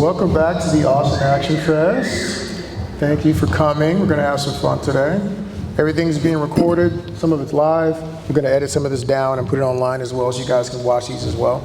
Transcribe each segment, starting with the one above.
welcome back to the Awesome Action Fest. Thank you for coming. We're going to have some fun today. Everything's being recorded. Some of it's live. We're going to edit some of this down and put it online as well, so you guys can watch these as well.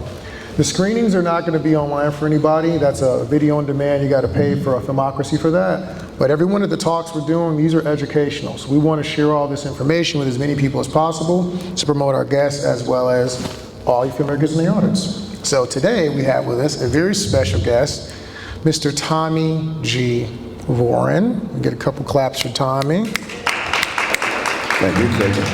The screenings are not going to be online for anybody. That's a video on demand. You got to pay for a filmocracy for that. But every one of the talks we're doing, these are educational. So we want to share all this information with as many people as possible to promote our guests as well as all you filmmakers in the audience. So today we have with us a very special guest, Mr. Tommy G. Warren. We'll get a couple claps for Tommy. Thank you, Jason.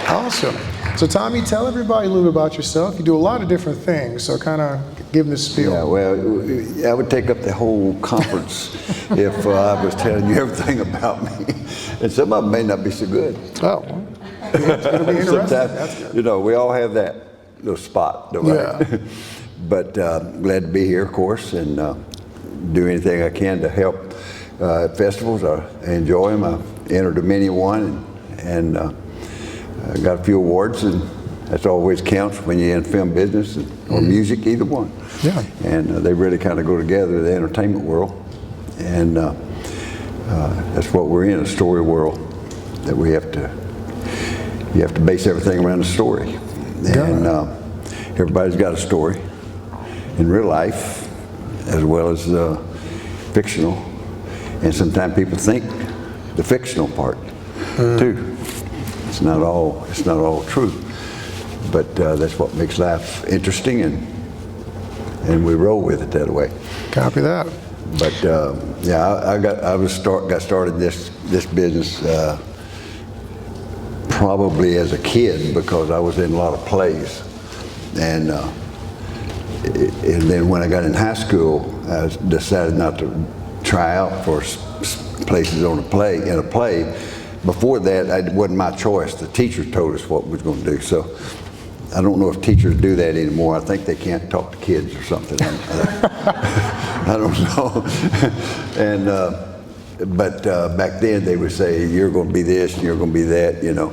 Awesome. So Tommy, tell everybody a little bit about yourself. You do a lot of different things, so kind of give them the spiel. Yeah, well, I would take up the whole conference if I was telling you everything about me. And some of them may not be so good. Oh, well, it's going to be interesting. That's good. You know, we all have that little spot, don't we? Yeah. But glad to be here, of course, and do anything I can to help at festivals. I enjoy them. I've entered a many one, and I got a few awards, and that always counts when you're in film business or music, either one. Yeah. And they really kind of go together, the entertainment world, and that's what we're in, a story world that you have to base everything around a story. And everybody's got a story in real life as well as fictional, and sometimes people think the fictional part too. It's not all true, but that's what makes life interesting, and we roll with it that way. Copy that. But yeah, I got started this business probably as a kid because I was in a lot of plays, and then when I got in high school, I decided not to try out for places in a play. Before that, it wasn't my choice. The teacher told us what we was going to do. So I don't know if teachers do that anymore. I think they can't talk to kids or something. I don't know. And but back then they would say, "You're going to be this, and you're going to be that," you know.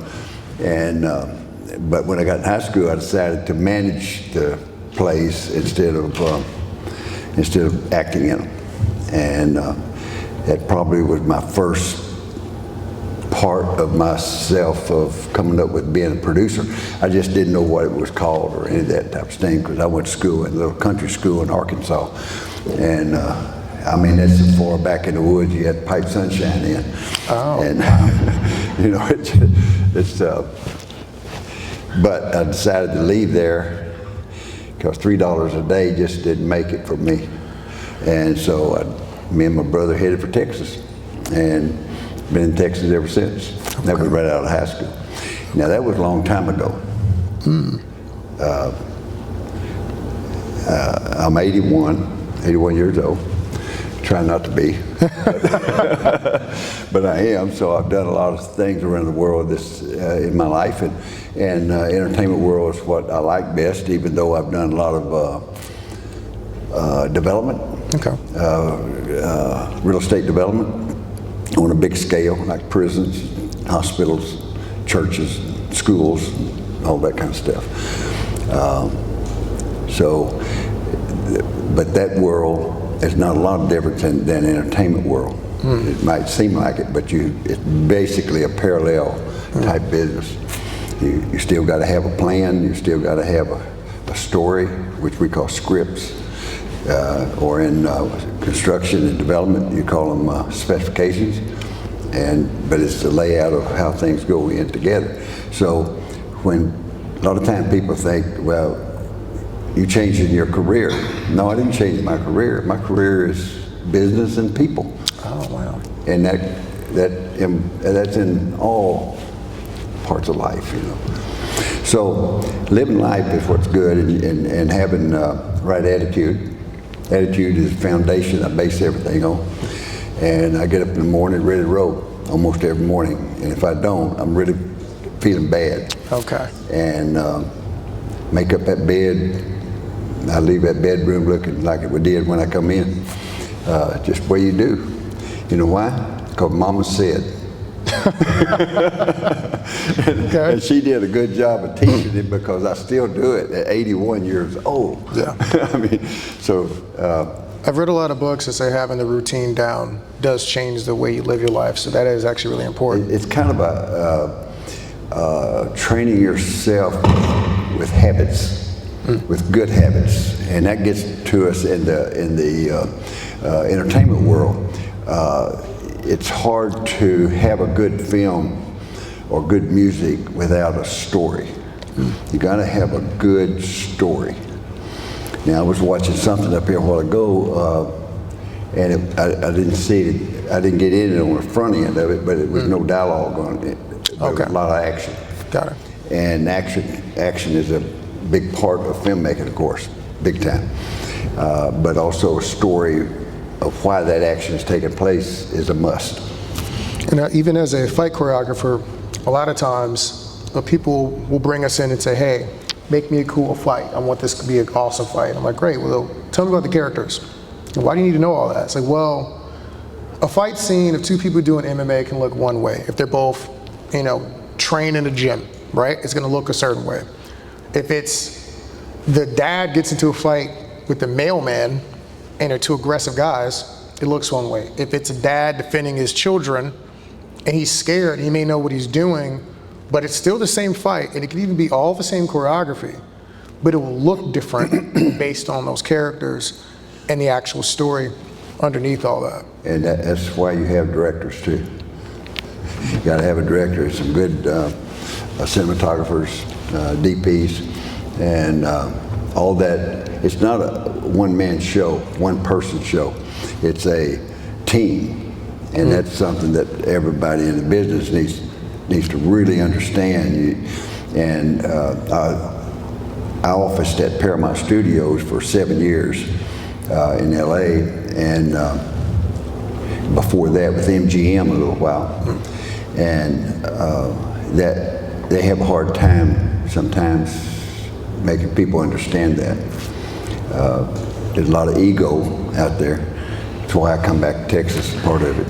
And but when I got in high school, I decided to manage the plays instead of acting in them, and that probably was my first part of myself of coming up with being a producer. I just didn't know what it was called or any of that type of thing because I went to school, in a little country school in Arkansas, and I mean, that's so far back in the woods you had pipe sunshine in. Oh. And you know, but I decided to leave there because $3 a day just didn't make it for me. And so me and my brother headed for Texas, and been in Texas ever since. Okay. That was right out of high school. Now that was a long time ago. I'm 81 years old. Try not to be, but I am. So I've done a lot of things around the world in my life, and entertainment world is what I like best. Even though I've done a lot of development, real estate development on a big scale, like prisons, hospitals, churches, schools, all that kind of stuff. But that world. There's not a lot of difference than the entertainment world. It might seem like it, but it's basically a parallel type business. You still got to have a plan. You still got to have a story, which we call scripts, or in construction and development, you call them specifications. But it's the layout of how things go in together. So when a lot of times people think, well, you changed in your career. No, I didn't change my career. My career is business and people. Oh, wow. And that's in all parts of life, you know. So living life is what's good, and having right attitude. Attitude is the foundation I base everything on. And I get up in the morning ready to roll almost every morning. And if I don't, I'm really feeling bad. Okay. And make up that bed. I leave that bedroom looking like it did when I come in. Just the way you do. You know why? Because Mama said. Okay. And she did a good job of teaching it because I still do it at 81 years old. Yeah. I mean, so I've read a lot of books that say having the routine down does change the way you live your life, so that is actually really important. It's kind of training yourself with habits, with good habits, and that gets to us in the entertainment world. It's hard to have a good film or good music without a story. You got to have a good story. Now, I was watching something up here a while ago, and I didn't see it. I didn't get in it on the front end of it, but it was no dialogue on it. There was a lot of action. Got it. And action is a big part of filmmaking, of course, big time. But also a story of why that action is taking place is a must. And even as a fight choreographer, a lot of times people will bring us in and say, hey, make me a cool fight. I want this to be an awesome fight. I'm like, great, well, tell me about the characters. Why do you need to know all that? It's like, well, a fight scene of two people doing MMA can look one way. If they're both, trained in a gym, right? It's gonna look a certain way. If it's the dad gets into a fight with the mailman and they're two aggressive guys, it looks one way. If it's a dad defending his children and he's scared, he may know what he's doing, but it's still the same fight, and it could even be all the same choreography, but it will look different based on those characters and the actual story underneath all that. And that's why you have directors too. You got to have a director, some good cinematographers, DPs, and all that. It's not a one-man show, one-person show. It's a team, and that's something that everybody in the business needs to really understand. I officed at Paramount Studios for 7 years in LA, and before that with MGM a little while, and that they have a hard time sometimes making people understand that. There's a lot of ego out there. That's why I come back to Texas, part of it.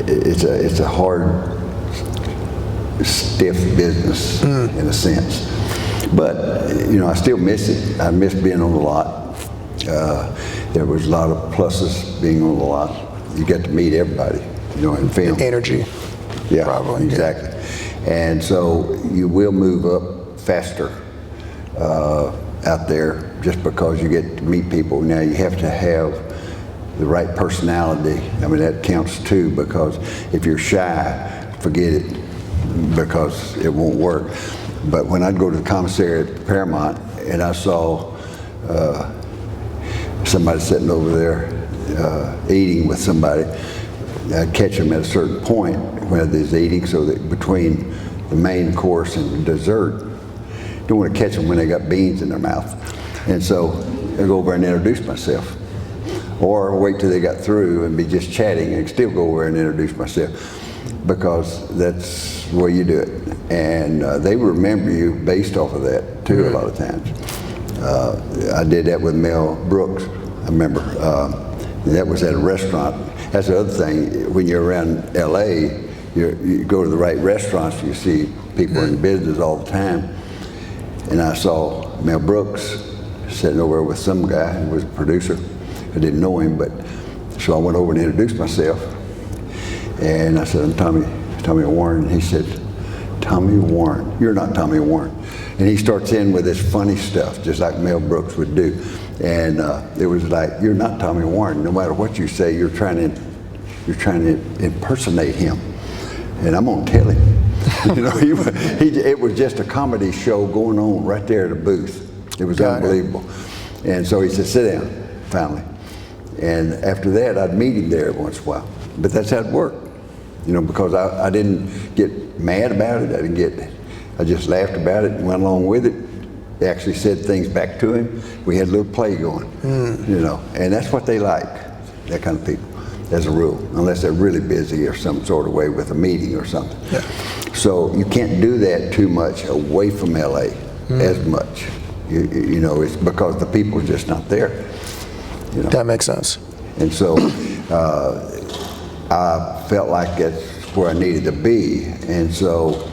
It's a hard, stiff business in a sense. But, I still miss it. I miss being on the lot. There was a lot of pluses being on the lot. You get to meet everybody, in film. Energy. Yeah, probably. Exactly. And so you will move up faster out there just because you get to meet people. Now you have to have the right personality. I mean, that counts too, because if you're shy, forget it, because it won't work. But when I'd go to the commissary at Paramount and I saw somebody sitting over there eating with somebody, I'd catch them at a certain point when they're eating, so that between the main course and the dessert, don't want to catch them when they got beans in their mouth. And so I go over and introduce myself. Or wait till they got through and be just chatting and still go over and introduce myself, because that's the way you do it. And they remember you based off of that too, a lot of times. I did that with Mel Brooks, I remember. That was at a restaurant. That's the other thing, when you're around LA, you go to the right restaurants, you see people in business all the time. And I saw Mel Brooks sitting over with some guy who was a producer. I didn't know him, but so I went over and introduced myself. And I said, I'm Tommy Warren. And he said, Tommy Warren, you're not Tommy Warren. And he starts in with this funny stuff, just like Mel Brooks would do. And it was like, you're not Tommy Warren. No matter what you say, you're trying to impersonate him. And I'm gonna tell him. It was just a comedy show going on right there at the booth. It was unbelievable. And so he said, sit down, finally. And after that, I'd meet him there once in a while. But that's how it worked, because I didn't get mad about it. I just laughed about it and went along with it. They actually said things back to him. We had a little play going, and that's what they like, that kind of people, as a rule, unless they're really busy or some sort of way with a meeting or something. Yeah. So you can't do that too much away from LA as much. It's because the people are just not there. That makes sense. And so I felt like that's where I needed to be. And so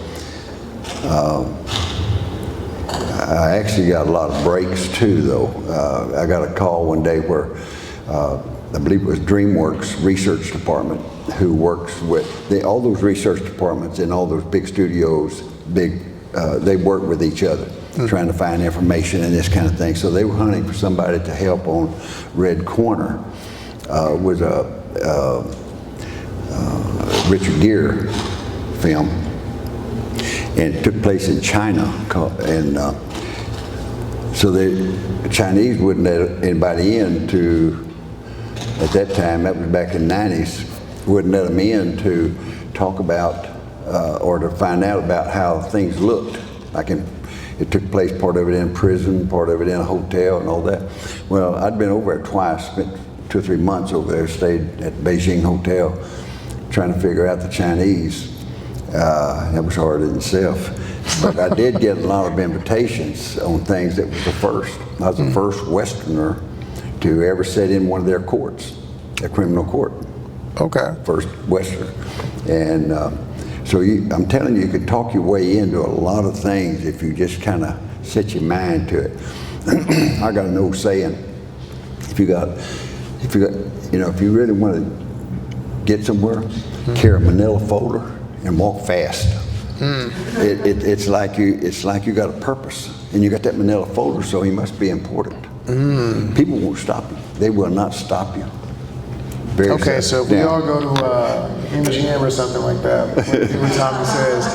I actually got a lot of breaks too, though. I got a call one day where I believe it was DreamWorks Research Department, who works with all those research departments in all those big studios. They work with each other, trying to find information and this kind of thing. So they were hunting for somebody to help on Red Corner, was a Richard Gere film, and it took place in China, and so the Chinese wouldn't let anybody in to, at that time, that was back in the 90s, wouldn't let them in to talk about or to find out about how things looked. It took place, part of it in prison, part of it in a hotel and all that. Well, I'd been over there twice, spent 2 or 3 months over there, stayed at Beijing Hotel, trying to figure out the Chinese. That was hard in itself. But I did get a lot of invitations on things that was the first. I was the first Westerner to ever sit in one of their courts, a criminal court. Okay. First Westerner. And so I'm telling you, you could talk your way into a lot of things if you just kind of set your mind to it. I got an old saying, if you really want to get somewhere, carry a manila folder and walk fast. It's like you got a purpose, and you got that manila folder, so he must be important. People won't stop you. They will not stop you. Okay, so if we all go to MGM or something like that, when Tommy says,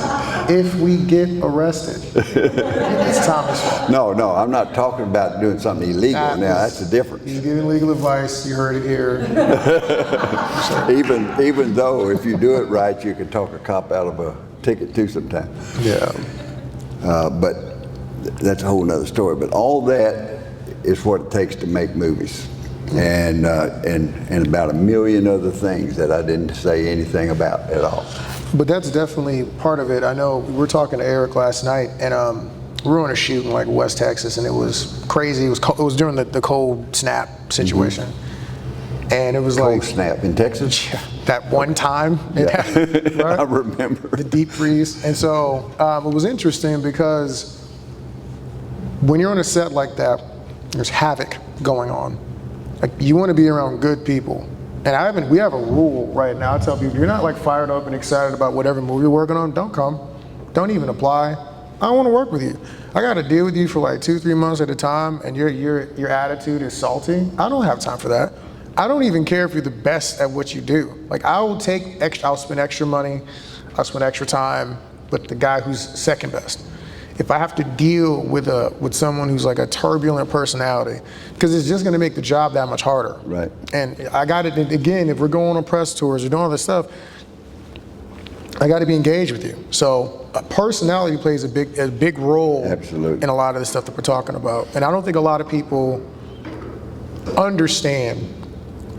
if we get arrested, it's Tommy's fault. No, I'm not talking about doing something illegal. That's the difference. He's giving legal advice. You heard it here. Even though if you do it right, you can talk a cop out of a ticket too sometimes. Yeah. But that's a whole nother story. But all that is what it takes to make movies. And about 1 million other things that I didn't say anything about at all. But that's definitely part of it. I know we were talking to Eric last night, and we were on a shoot in like West Texas, and it was crazy. It was during the cold snap situation, and it was cold snap in Texas. Yeah, that one time it happened, right? I remember the deep freeze. And so it was interesting because when you're on a set like that, there's havoc going on. Like, you want to be around good people. And we have a rule right now. I tell people, you're not like fired up and excited about whatever movie you're working on, don't come. Don't even apply. I don't want to work with you. I got to deal with you for like 2-3 months at a time, and your attitude is salty. I don't have time for that. I don't even care if you're the best at what you do. Like, I'll spend extra money, I'll spend extra time with the guy who's second best. If I have to deal with someone who's like a turbulent personality, because it's just going to make the job that much harder. Right. And I got it again. If we're going on press tours or doing all this stuff, I got to be engaged with you. So personality plays a big role. Absolutely. In a lot of the stuff that we're talking about. And I don't think a lot of people understand.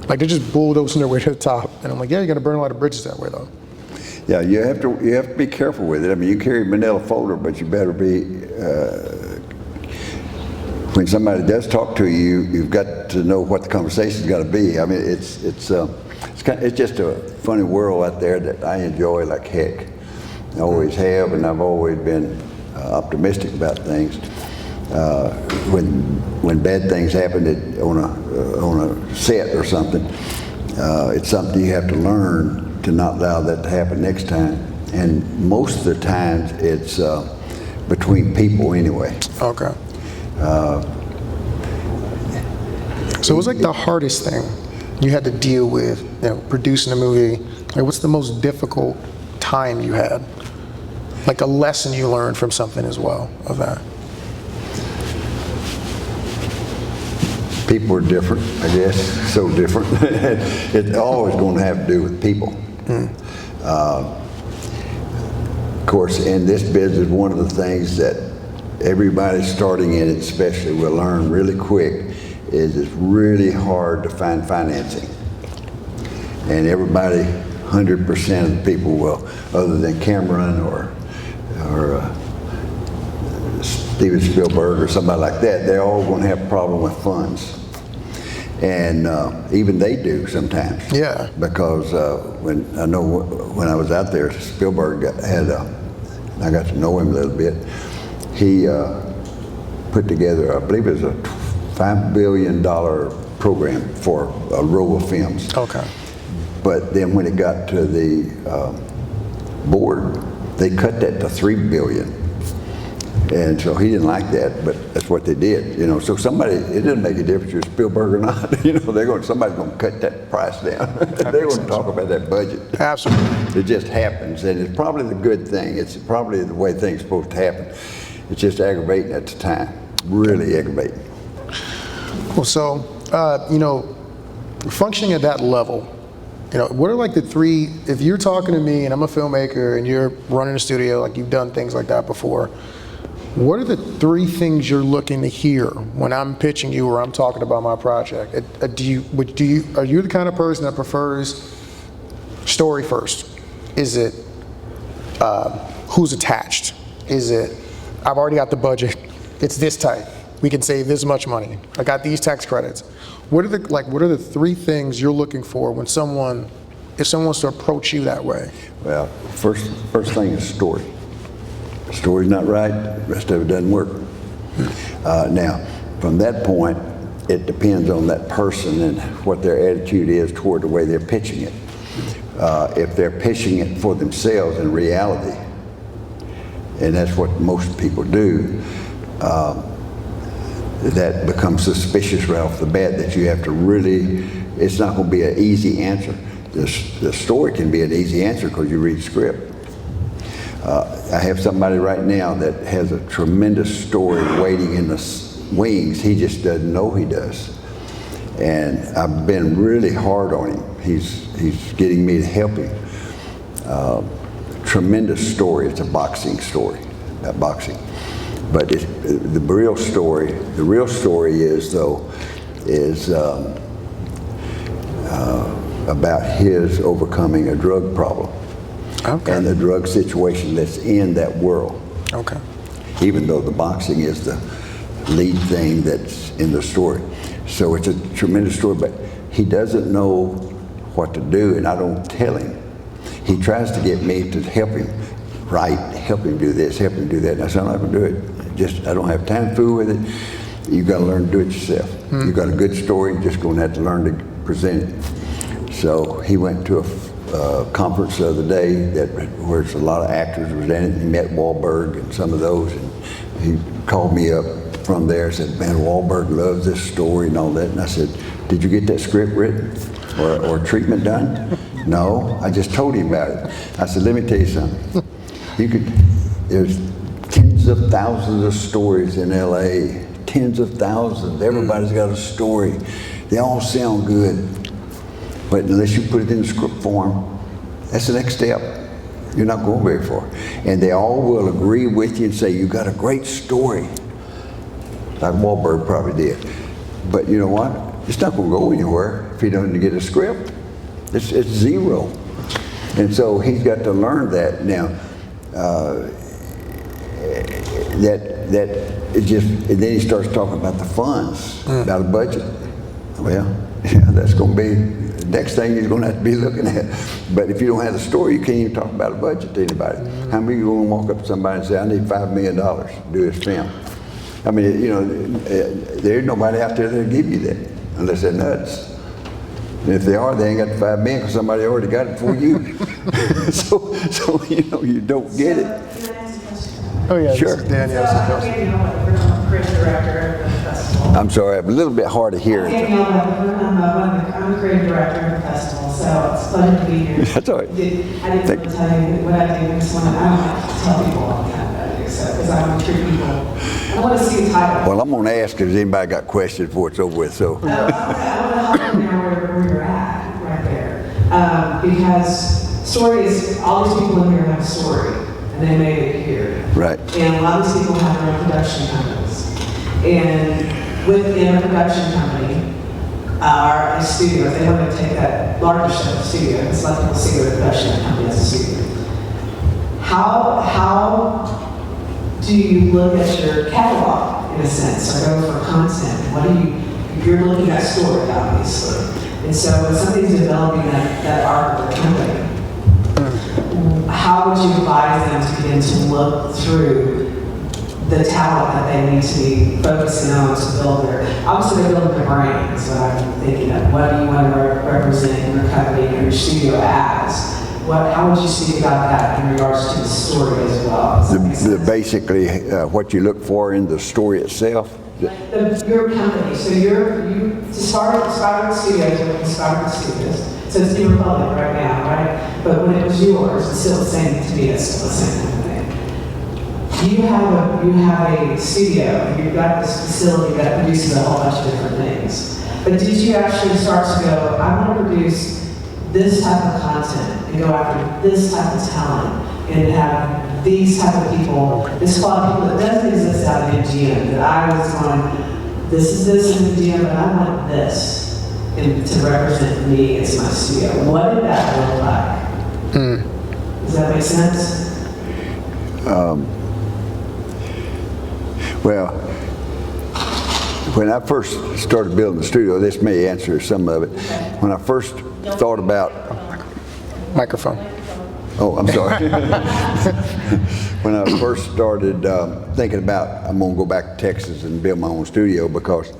Like, they're just bulldozing their way to the top. And I'm like, yeah, you're going to burn a lot of bridges that way, though. Yeah, you have to be careful with it. I mean, you carry a manila folder, but you better be. When somebody does talk to you, you've got to know what the conversation's got to be. I mean, it's just a funny world out there that I enjoy like heck. I always have, and I've always been optimistic about things. When bad things happen on a set or something, it's something you have to learn to not allow that to happen next time. And most of the times it's between people anyway. Okay. So it was like the hardest thing you had to deal with, producing a movie. Like, what's the most difficult time you had? Like a lesson you learned from something as well of that? People are different, I guess, so different. It's always going to have to do with people. Of course, in this business, one of the things that everybody starting in it especially will learn really quick is it's really hard to find financing. And everybody, 100% of the people will, other than Cameron or Steven Spielberg or somebody like that, they're all going to have a problem with funds. And even they do sometimes. Yeah. Because when I was out there, Spielberg I got to know him a little bit. put together, I believe it was a $5 billion program for a row of films. Okay. But then when it got to the board, they cut that to $3 billion. And so he didn't like that, but that's what they did, you know. So somebody, it didn't make a difference if Spielberg or not, you know. Somebody's going to cut that price down. They're going to talk about that budget. Absolutely. It just happens, and it's probably the good thing. It's probably the way things are supposed to happen. It's just aggravating at the time, really aggravating. Well, so you know, functioning at that level, you know, what are like the three? If you're talking to me and I'm a filmmaker and you're running a studio, like you've done things like that before. What are the three things you're looking to hear when I'm pitching you or I'm talking about my project? Are you the kind of person that prefers story first? Is it who's attached? Is it I've already got the budget, it's this tight, we can save this much money, I got these tax credits? What are the three things you're looking for when if someone wants to approach you that way? Well, first thing is story. Story's not right, the rest of it doesn't work. Now, from that point, it depends on that person and what their attitude is toward the way they're pitching it. If they're pitching it for themselves in reality, and that's what most people do, that becomes suspicious right off the bat, that you have to really, it's not going to be an easy answer. The story can be an easy answer because you read the script. I have somebody right now that has a tremendous story waiting in the wings. He just doesn't know he does. And I've been really hard on him. He's getting me to help him. Tremendous story. It's a boxing story, about boxing. But the real story is about his overcoming a drug problem. Okay. And the drug situation that's in that world. Okay. Even though the boxing is the lead thing that's in the story. So it's a tremendous story, but he doesn't know what to do, and I don't tell him. He tries to get me to help him write, help him do this, help him do that. And I said, I'm not going to do it. I don't have time to fool with it. You've got to learn to do it yourself. You've got a good story, you're just going to have to learn to present it. So he went to a conference the other day where a lot of actors was in it. He met Wahlberg and some of those, and he called me up from there and said, man, Wahlberg loves this story and all that. And I said, did you get that script written or treatment done? No, I just told him about it. I said, let me tell you something. There's tens of thousands of stories in LA, tens of thousands. Everybody's got a story. They all sound good. But unless you put it in script form, that's the next step. You're not going very far. And they all will agree with you and say, you got a great story. Like Wahlberg probably did. But you know what? It's not going to go anywhere if he doesn't get a script. It's zero. And so he's got to learn that. Now, and then he starts talking about the funds, about a budget. Well, yeah, that's going to be the next thing he's going to have to be looking at. But if you don't have the story, you can't even talk about a budget to anybody. How many of you going to walk up to somebody and say, I need $5 million to do this film? I mean, you know, there's nobody out there that'll give you that, unless they're nuts. And if they are, they ain't got the $5 million because somebody already got it for you. so you know, you don't get it. Can I ask a question? Oh yeah, Sure. this is Danielle. So I'm Danielle, I'm the creative director of the festival. I'm sorry, I'm a little bit hard to hear. Danielle, I'm the creative director of the festival, so it's fun to be here. That's all right. I didn't want to tell you what I do because I don't like to tell people all the time what I do, so because I want to treat people. I want to see the title. Well, I'm going to ask if anybody got questions before it's over with. So. I want to help you now where you're at, right there, because story is all these people in here have a story, and they made it here. Right. And a lot of these people have their own production companies. And within a production company, a studio, if they want to take that larger step of studio, because a lot of people see their production company as a studio. How do you look at your catalog, in a sense, or go for content? You're looking at story, obviously. And so when somebody's developing that arc of their company, how would you advise them to begin to look through the talent that they need to be focusing on to build obviously they're building their brand, is what I'm thinking of. What do you want to represent your company or your studio as? How would you speak about that in regards to the story as well? Basically, what you look for in the story itself. Your company, so you started Spiderwood Studios with Spiderwood Studios, so it's in Republic right now, right? But when it was yours, it's still the same, to me, it's still the same kind of thing. You have a studio, you've got this facility that produces a whole bunch of different things. But did you actually start to go, I want to produce this type of content and go after this type of talent and have these type of people, this squad of people that doesn't exist out in MGM, that I was going, this is this in MGM, but I want this to represent me as my studio. What did that look like? Does that make sense? Well, when I first started building the studio, this may answer some of it. When I first thought about... Microphone. Oh, I'm sorry. When I first started thinking about, I'm going to go back to Texas and build my own studio because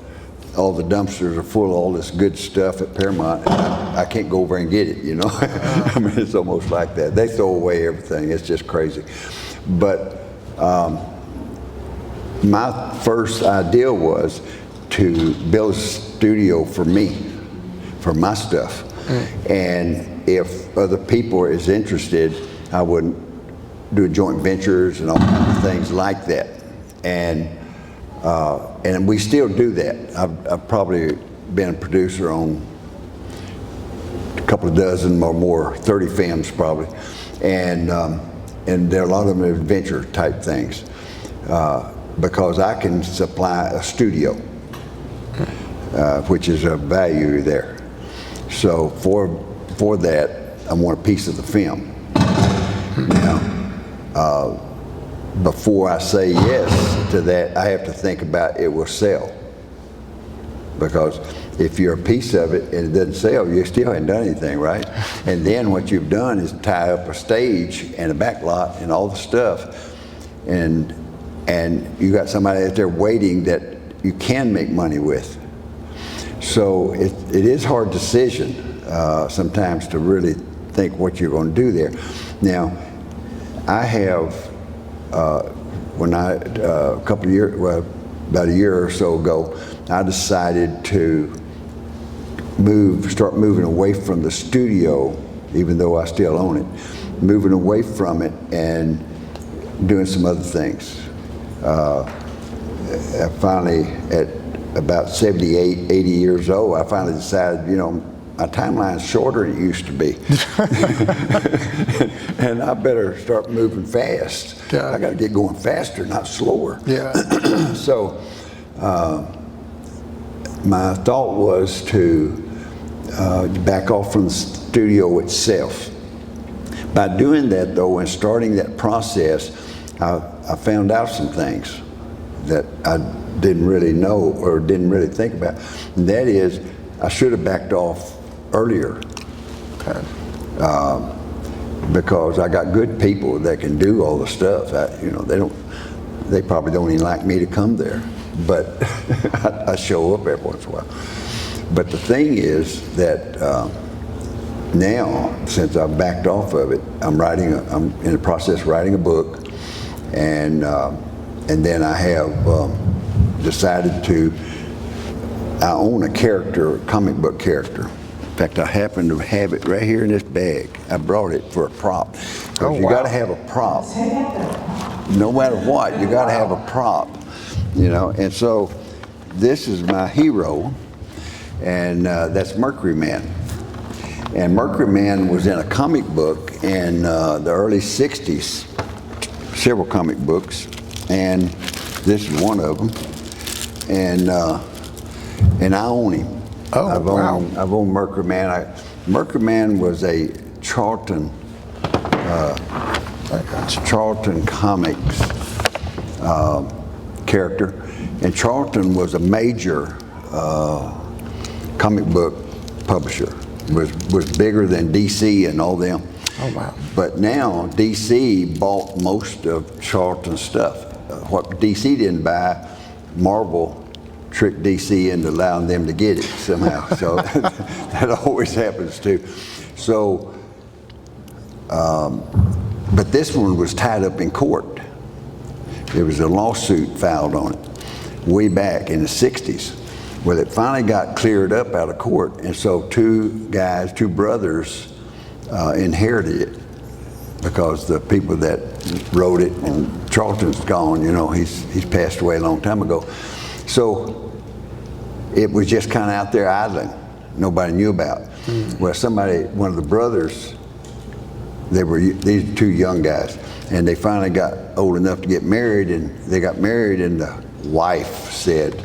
all the dumpsters are full of all this good stuff at Paramount, and I can't go over and get it, you know? I mean, it's almost like that. They throw away everything. It's just crazy. But my first idea was to build a studio for me, for my stuff. And if other people is interested, I would do joint ventures and all kinds of things like that. And we still do that. I've probably been a producer on a couple of dozen or more, 30 films probably. And there are a lot of them adventure type things because I can supply a studio, which is a value there. So for that, I want a piece of the film. Now, before I say yes to that, I have to think about it will sell. Because if you're a piece of it and it doesn't sell, you still haven't done anything, right? And then what you've done is tie up a stage and a backlot and all the stuff, and you got somebody out there waiting that you can make money with. So it is a hard decision sometimes to really think what you're going to do there. Now, I have, when I, a couple of years, well, about a year or so ago, I decided to start moving away from the studio, even though I still own it, moving away from it and doing some other things. I finally, at about 78, 80 years old, I finally decided, you know, my timeline's shorter than it used to be. And I better start moving fast. I got to get going faster, not slower. Yeah. So my thought was to back off from the studio itself. By doing that, though, and starting that process, I found out some things that I didn't really know or didn't really think about. And that is, I should have backed off earlier. Okay. Because I got good people that can do all the stuff. You know, they probably don't even like me to come there, but I show up every once in a while. But the thing is that now, since I've backed off of it, I'm in the process of writing a book, and then I have decided I own a character, a comic book character. In fact, I happen to have it right here in this bag. I brought it for a prop. Because you got to have a prop. No matter what, you got to have a prop. You know, and so this is my hero, and that's Mercury Man. And Mercury Man was in a comic book in the early 60s, several comic books, and this is one of them. And I own him. Oh, I've owned Mercury Man. Mercury Man was a Charlton Comics character, and Charlton was a major comic book publisher. Was bigger than DC and all them. Oh wow! But now DC bought most of Charlton's stuff. what DC didn't buy, Marvel tricked DC into allowing them to get it somehow. So that always happens too. So, but this one was tied up in court. There was a lawsuit filed on it way back in the 60s. Well, it finally got cleared up out of court, and so two brothers inherited it, because the people that wrote it, and Charlton's gone, you know, he's passed away a long time ago. So it was just kind of out there idling. Nobody knew about. Well, one of the brothers, these two young guys, and they finally got old enough to get married, and they got married, and the wife said,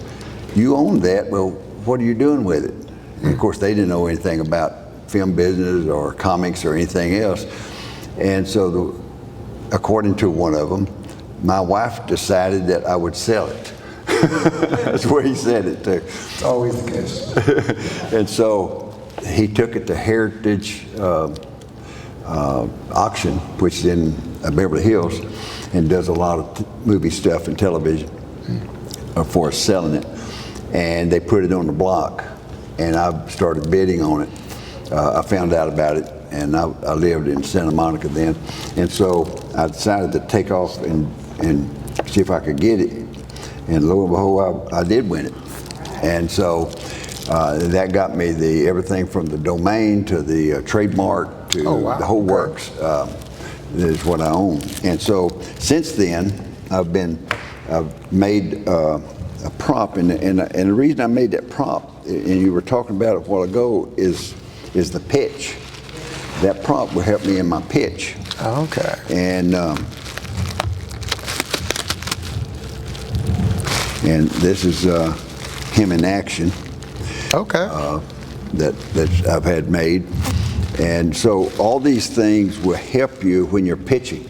"You own that, well, what are you doing with it?" And of course, they didn't know anything about film business or comics or anything else. And so, according to one of them, my wife decided that I would sell it. That's where he said it too. It's always the case. And so he took it to Heritage Auction, which is in Beverly Hills, and does a lot of movie stuff and television for selling it. And they put it on the block, and I started bidding on it. I found out about it, and I lived in Santa Monica then, and so I decided to take off and see if I could get it. And lo and behold, I did win it. And so that got me everything from the domain to the trademark to the whole works is what I own. And so since then, I've made a prop, and the reason I made that prop, and you were talking about it a while ago, is the pitch. That prop will help me in my pitch. Okay. And this is him in action. Okay. That I've had made. And so all these things will help you when you're pitching.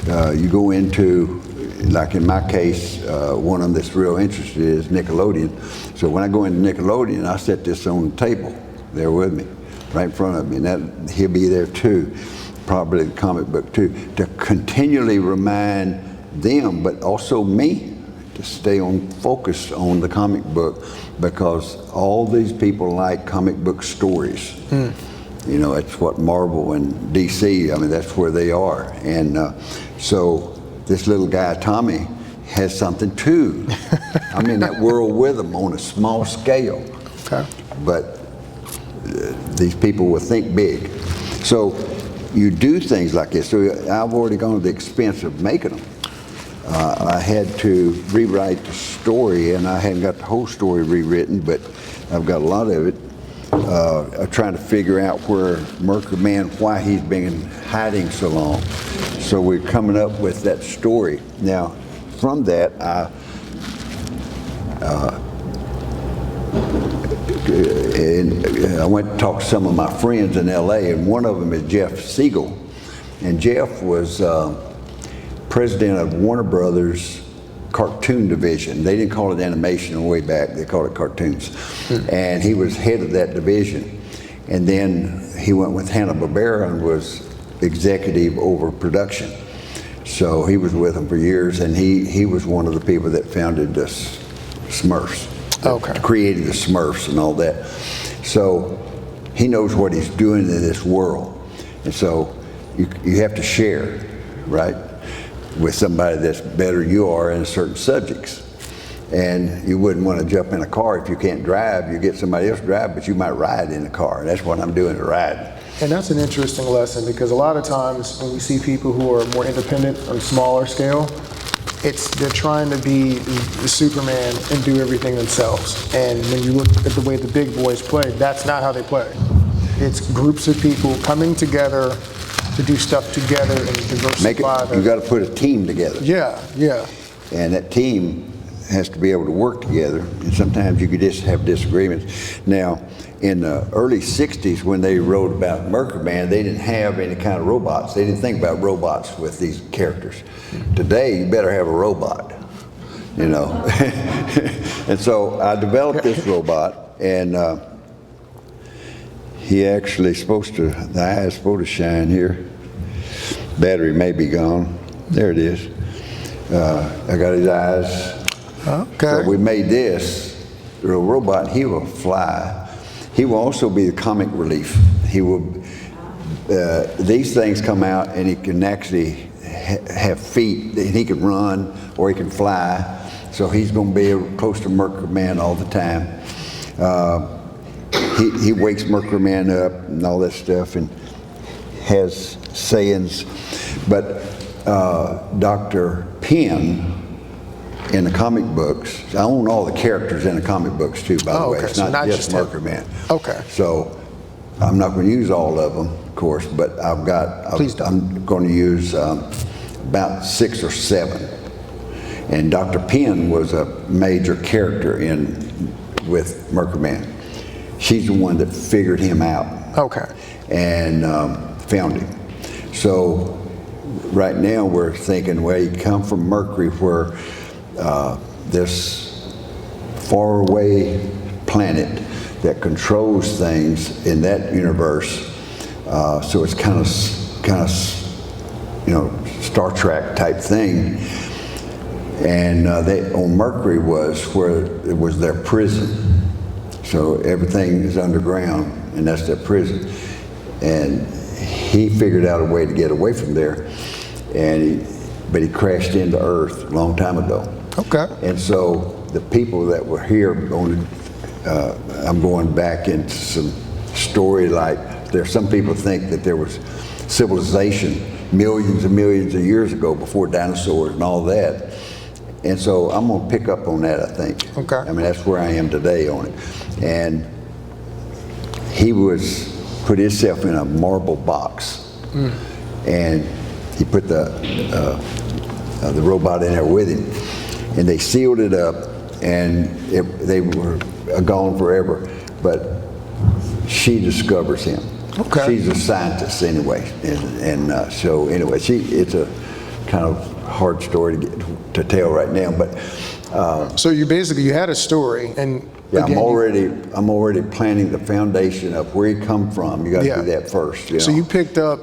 You go into, like in my case, one of them that's real interested is Nickelodeon. So when I go into Nickelodeon, I set this on the table there with me, right in front of me, and he'll be there too, probably the comic book too, to continually remind them, but also me, to stay focused on the comic book, because all these people like comic book stories. You know, that's what Marvel and DC, I mean, that's where they are. And so this little guy, Tommy, has something too. I'm in that world with him on a small scale. Okay. But these people will think big. So you do things like this. So I've already gone to the expense of making them. I had to rewrite the story, and I hadn't got the whole story rewritten, but I've got a lot of it. I'm trying to figure out where Mercury Man, why he's been hiding so long. So we're coming up with that story. Now, from that, I went to talk to some of my friends in LA, and one of them is Jeff Siegel. And Jeff was president of Warner Brothers cartoon division. They didn't call it animation way back, they called it cartoons. And he was head of that division. And then he went with Hanna-Barbera and was executive over production. So he was with them for years, and he was one of the people that founded the Smurfs. Okay. Created the Smurfs and all that. So he knows what he's doing in this world. And so you have to share, right, with somebody that's better you are in certain subjects. And you wouldn't want to jump in a car if you can't drive. You get somebody else to drive, but you might ride in the car. And that's what I'm doing, to ride. And that's an interesting lesson, because a lot of times when we see people who are more independent on a smaller scale, they're trying to be the Superman and do everything themselves. And when you look at the way the big boys play, that's not how they play. It's groups of people coming together to do stuff together and diversify. You got to put a team together. Yeah, yeah. And that team has to be able to work together, and sometimes you could just have disagreements. Now, in the early 60s, when they wrote about Mercury Man, they didn't have any kind of robots. They didn't think about robots with these characters. Today, you better have a robot, you know. And so I developed this robot, and he actually the eye is supposed to shine here. Battery may be gone. There it is. I got his eyes. Okay. So we made this little robot. He will fly. He will also be the comic relief. He will. These things come out, and he can actually have feet. And he can run, or he can fly. So he's going to be close to Mercury Man all the time. He wakes Mercury Man up and all that stuff, and has sayings. But Dr. Penn, in the comic books, I own all the characters in the comic books too, by the way. Okay. It's So not just him. Mercury Man. Okay. So I'm not going to use all of them, of course, but Please don't. I'm going to use about 6 or 7. And Dr. Penn was a major character with Mercury Man. She's the one that figured him out. Okay. And found him. So right now we're thinking, well, you come from Mercury, where this faraway planet that controls things in that universe. So it's kind of Star Trek type thing. And they on Mercury was where it was their prison. So everything is underground, and that's their prison. And he figured out a way to get away from there, but he crashed into Earth a long time ago. Okay. And so the people that were here, I'm going back into some story, like some people think that there was civilization millions and millions of years ago before dinosaurs and all that. And so I'm going to pick up on that, I think. Okay. I mean, that's where I am today on it. And he put himself in a marble box, and he put the robot in there with him, and they sealed it up, and they were gone forever. But she discovers him. Okay. She's a scientist anyway, and so anyway, it's a kind of hard story to tell right now, but So you had a story, and yeah, again, I'm already planning the foundation of where he come from. You got to Yeah. do that first. So you picked up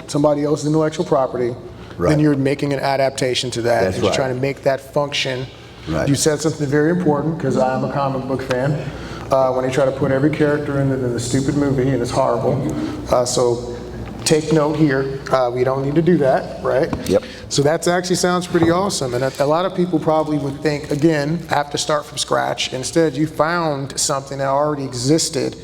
somebody else's intellectual property, Right. then you're making an adaptation to that. That's You're right. trying to make that function. Right. You said something very important, because I'm a comic book fan. When they try to put every character in the stupid movie, and it's horrible. So take note here, we don't need to do that, right? Yep. So that actually sounds pretty awesome. And a lot of people probably would think, again, I have to start from scratch. Instead, you found something that already existed,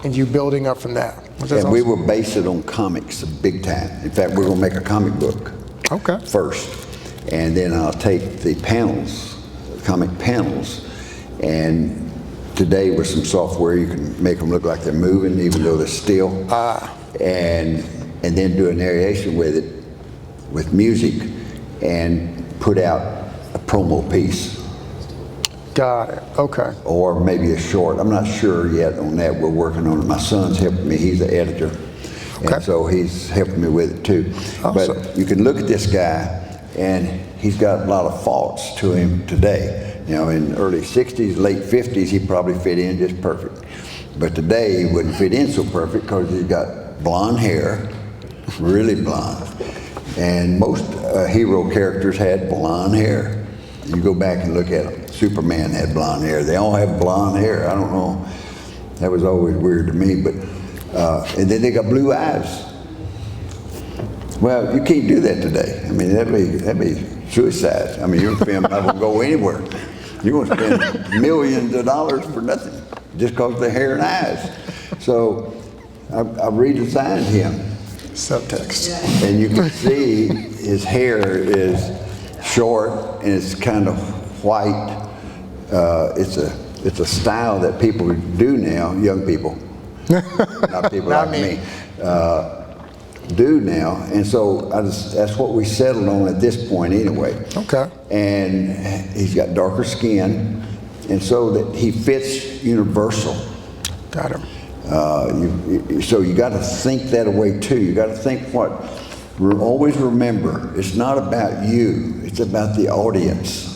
and you building up from that. And we will base it on comics big time. In fact, we're going to make a comic book Okay. first, and then I'll take the panels, comic panels, and today with some software you can make them look like they're moving even though they're still, and then do a narration with it, with music, and put out a promo piece. Got it. Okay. Or maybe a short. I'm not sure yet on that. We're working on it. My son's helping me. He's the editor. Okay. And so he's helping me with it too. Awesome. But you can look at this guy, and he's got a lot of faults to him today. You know, in the early 60s, late 50s, he probably fit in just perfect. But today, he wouldn't fit in so perfect because he's got blonde hair, really blonde. And most hero characters had blonde hair. You go back and look at them. Superman had blonde hair. They all have blonde hair. I don't know. That was always weird to me. But and then they got blue eyes. Well, you can't do that today. I mean, that'd be suicide. I mean, your film not gonna go anywhere. You're gonna spend millions of dollars for nothing just because of the hair and eyes. So I redesigned him. Subtext. And you can see his hair is short and it's kind of white. It's a style that people do now, young people, not people Not like me. do now. And so that's what we settled on at this point anyway. Okay. And he's got darker skin, and so that he fits universal. Got him. So you got to think that way too. You got to think always remember, it's not about you, it's about the audience.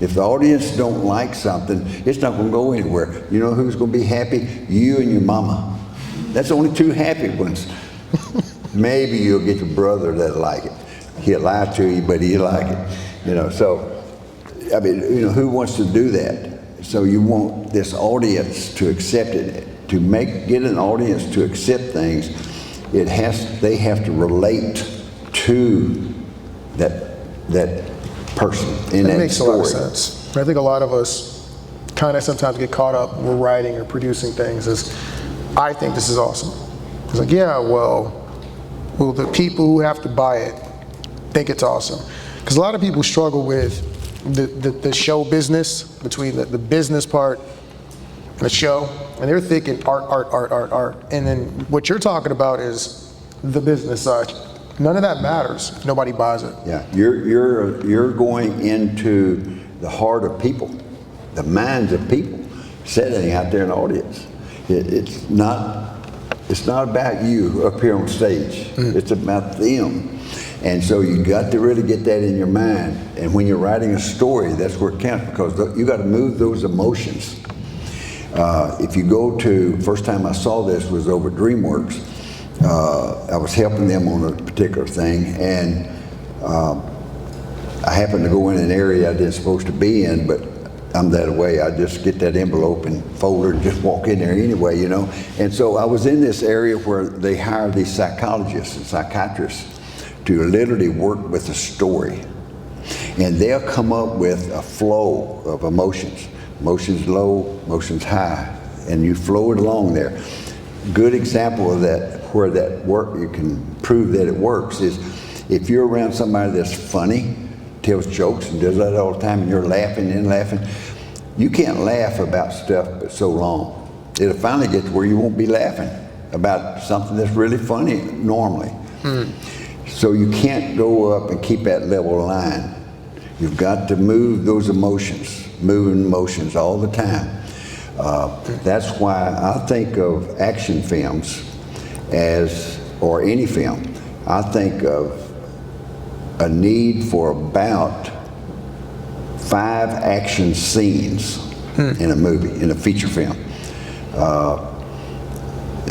If the audience don't like something, it's not going to go anywhere. You know who's going to be happy? You and your mama. That's the only two happy ones. Maybe you'll get your brother that'll like it. He'll lie to you, but he'll like it. You know, so, I mean, you know, who wants to do that? So you want this audience to accept it. To get an audience to accept things, they have to relate to that person in that story. That makes a lot of sense. I think a lot of us kind of sometimes get caught up when we're writing or producing things as, I think this is awesome. It's like, yeah, well, the people who have to buy it think it's awesome. Because a lot of people struggle with the show business, between the business part and the show, and they're thinking art. And then what you're talking about is the business side. None of that matters if nobody buys it. Yeah, you're going into the heart of people, the minds of people, sitting out there in the audience. It's not about you up here on stage. It's about them. And so you got to really get that in your mind. And when you're writing a story, that's where it counts, because you got to move those emotions. If you go to, first time I saw this was over at DreamWorks. I was helping them on a particular thing, and I happened to go in an area I didn't supposed to be in, but I'm that way. I just get that envelope and folder and just walk in there anyway, you know. And so I was in this area where they hire these psychologists and psychiatrists to literally work with a story. And they'll come up with a flow of emotions. Emotions low, emotions high, and you flow it along there. Good example of that, where that work, you can prove that it works, is if you're around somebody that's funny, tells jokes and does that all the time, and you're laughing and laughing, you can't laugh about stuff but so long. It'll finally get to where you won't be laughing about something that's really funny normally. So you can't go up and keep that level line. You've got to move those emotions, moving emotions all the time. That's why I think of action films or any film, I think of a need for about 5 action scenes in a movie, in a feature film.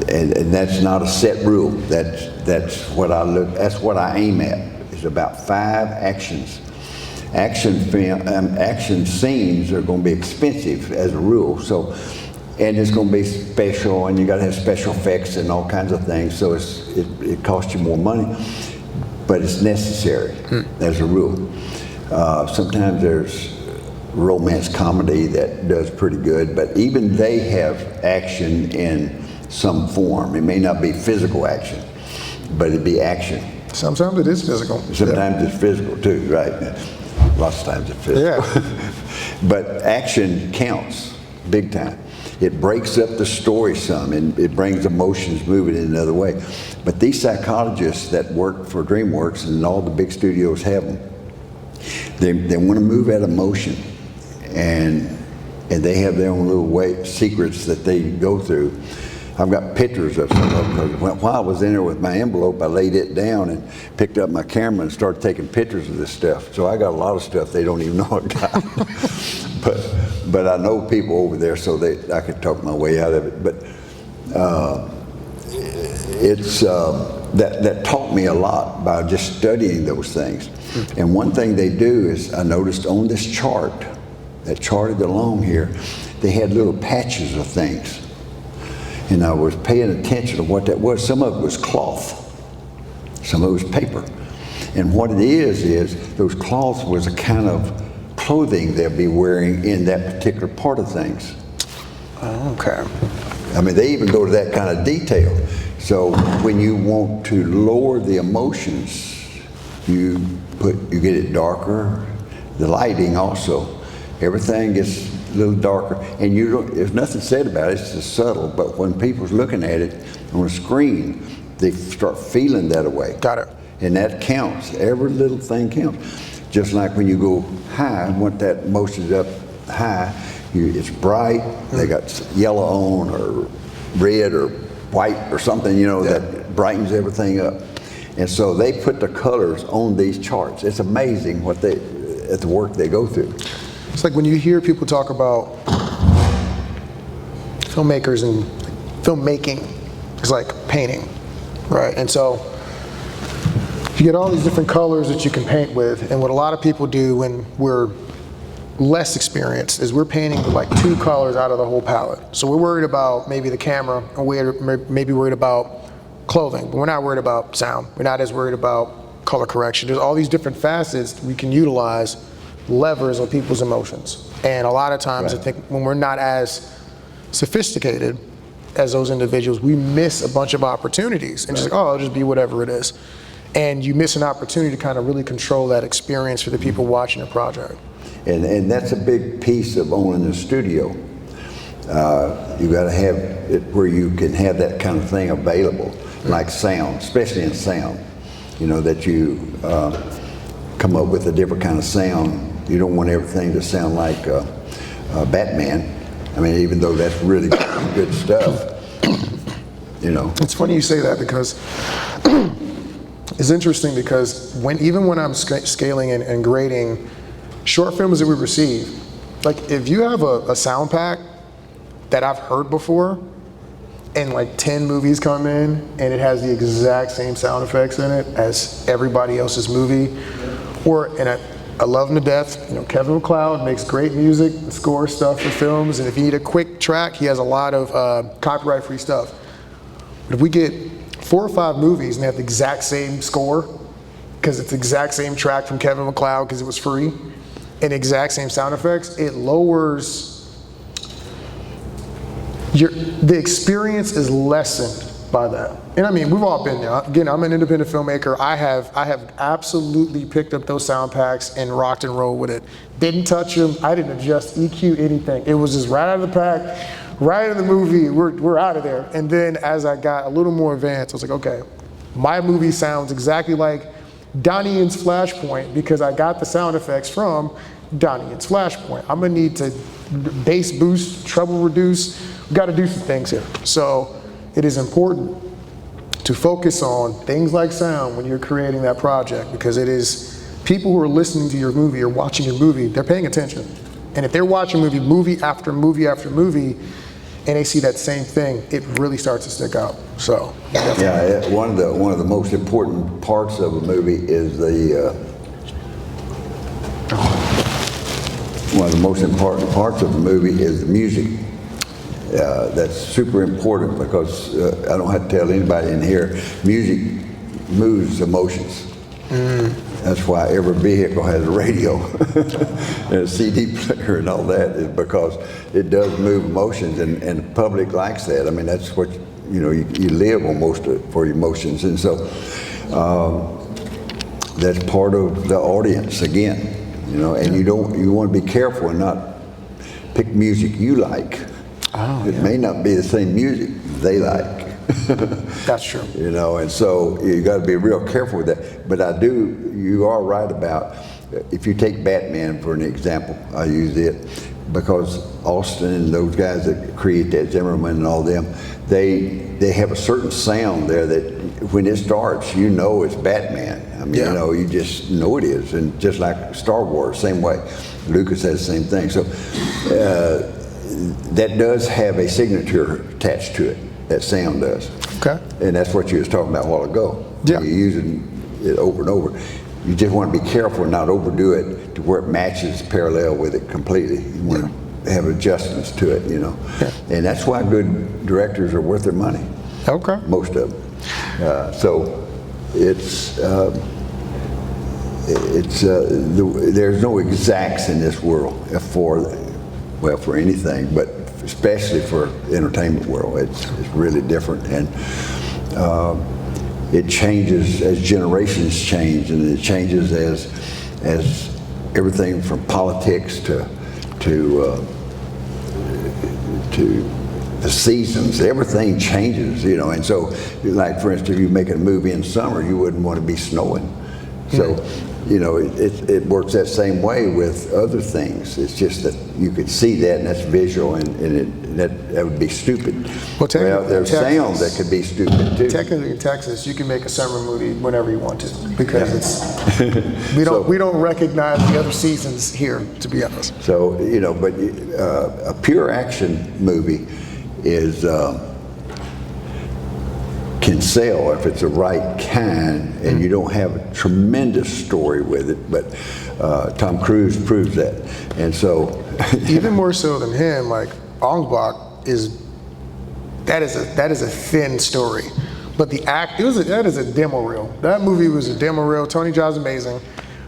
And that's not a set rule. That's what I aim at. It's about 5 actions. Action scenes are going to be expensive as a rule. So, and it's going to be special, and you got to have special effects and all kinds of things. So it costs you more money, but it's necessary as a rule. Sometimes there's romance comedy that does pretty good, but even they have action in some form. It may not be physical action, but it'd be action. Sometimes it is physical. Sometimes it's physical too, right? Lots of times it's physical. Yeah. But action counts big time. It breaks up the story some, and it brings emotions moving in another way. But these psychologists that work for DreamWorks, and all the big studios have them, they want to move that emotion, and they have their own little secrets that they go through. I've got pictures of some of them, because while I was in there with my envelope, I laid it down and picked up my camera and started taking pictures of this stuff. So I got a lot of stuff they don't even know I got. But I know people over there, so I could talk my way out of it. But that taught me a lot by just studying those things. And one thing they do is, I noticed on this chart, that charted along here, they had little patches of things. And I was paying attention to what that was. Some of it was cloth, some of it was paper. And what it is those cloths was a kind of clothing they'll be wearing in that particular part of things. Oh, okay. I mean, they even go to that kind of detail. So when you want to lower the emotions, you get it darker. The lighting also, everything gets a little darker, and there's nothing said about it. It's just subtle. But when people's looking at it on a screen, they start feeling that way. Got it. And that counts. Every little thing counts. Just like when you go high, and want that emotions up high, it's bright. They got yellow on, or red, or white, or something, that brightens everything up. And so they put the colors on these charts. It's amazing at the work they go through. It's like when you hear people talk about filmmakers and filmmaking, it's like painting, right? And so you get all these different colors that you can paint with, and what a lot of people do when we're less experienced is we're painting with like 2 colors out of the whole palette. So we're worried about maybe the camera, and we're maybe worried about clothing, but we're not worried about sound. We're not as worried about color correction. There's all these different facets we can utilize, levers on people's emotions. And a lot of times I think when we're not as sophisticated as those individuals, we miss a bunch of opportunities and just like, oh, it'll just be whatever it is. And you miss an opportunity to kind of really control that experience for the people watching the project. And that's a big piece of owning a studio. You got to have it where you can have that kind of thing available, like sound, especially in sound. You know, that you come up with a different kind of sound. You don't want everything to sound like Batman. I mean, even though that's really good stuff, you know. It's funny you say that because it's interesting because even when I'm scaling and grading short films that we receive, like if you have a sound pack that I've heard before and like 10 movies come in and it has the exact same sound effects in it as everybody else's movie, I love him to death. You know, Kevin MacLeod makes great music, score stuff for films, and if you need a quick track, he has a lot of copyright-free stuff. But if we get 4 or 5 movies and they have the exact same score, because it's the exact same track from Kevin MacLeod because it was free, and exact same sound effects, it lowers the experience is lessened by that. And I mean, we've all been there. Again, I'm an independent filmmaker. I have absolutely picked up those sound packs and rocked and rolled with it. Didn't touch them. I didn't adjust EQ anything. It was just right out of the pack, right in the movie. We're out of there. And then as I got a little more advanced, I was like, okay, my movie sounds exactly like Donnie Yen's Flashpoint because I got the sound effects from Donnie Yen's Flashpoint. I'm gonna need to bass boost, treble reduce. We got to do some things here. So it is important to focus on things like sound when you're creating that project, because it is people who are listening to your movie or watching your movie, they're paying attention. And if they're watching movie after movie after movie, and they see that same thing, it really starts to stick out. So yeah, one of the most important parts of a movie is one of the most important parts of a movie is the music. That's super important because I don't have to tell anybody in here, music moves emotions. That's why every vehicle has a radio and a CD player and all that, is because it does move emotions, and the public likes that. I mean, that's what, you know, you live almost for emotions, and so that's part of the audience again, you know, and you want to be careful and not pick music you like. It may not be the same music they like. That's true. You know, and so you got to be real careful with that. But you are right about, if you take Batman for an example, I use it because Austin and those guys that create that, Zimmerman and all them, they have a certain sound there that when it starts, you know it's Batman. I mean, you know, you just know it is. And just like Star Wars, same way. Lucas has the same thing. So that does have a signature attached to it. That sound does. Okay. And that's what you was talking about a while ago. Yeah. You're using it over and over. You just want to be careful and not overdo it to where it matches parallel with it completely. You want to have adjustments to it, you know. Yeah. And that's why good directors are worth their money. Okay. Most of them. So there's no exacts in this world for anything, but especially for the entertainment world. It's really different, and it changes as generations change, and it changes as everything from politics to the seasons. Everything changes, you know. And so, like for instance, if you make a movie in summer, you wouldn't want to be snowing. So, you know, it works that same way with other things. It's just that you could see that, and that's visual, and that would be stupid. Well, there's sound that could be stupid too. Technically, in Texas, you can make a summer movie whenever you want to, because it's we don't recognize the other seasons here, to be honest. So, you know, but a pure action movie is can sell if it's the right kind and you don't have a tremendous story with it. But Tom Cruise proves that. And so even more so than him, like Ong Bak is that is a thin story. But that is a demo reel. That movie was a demo reel. Tony Jaa's amazing,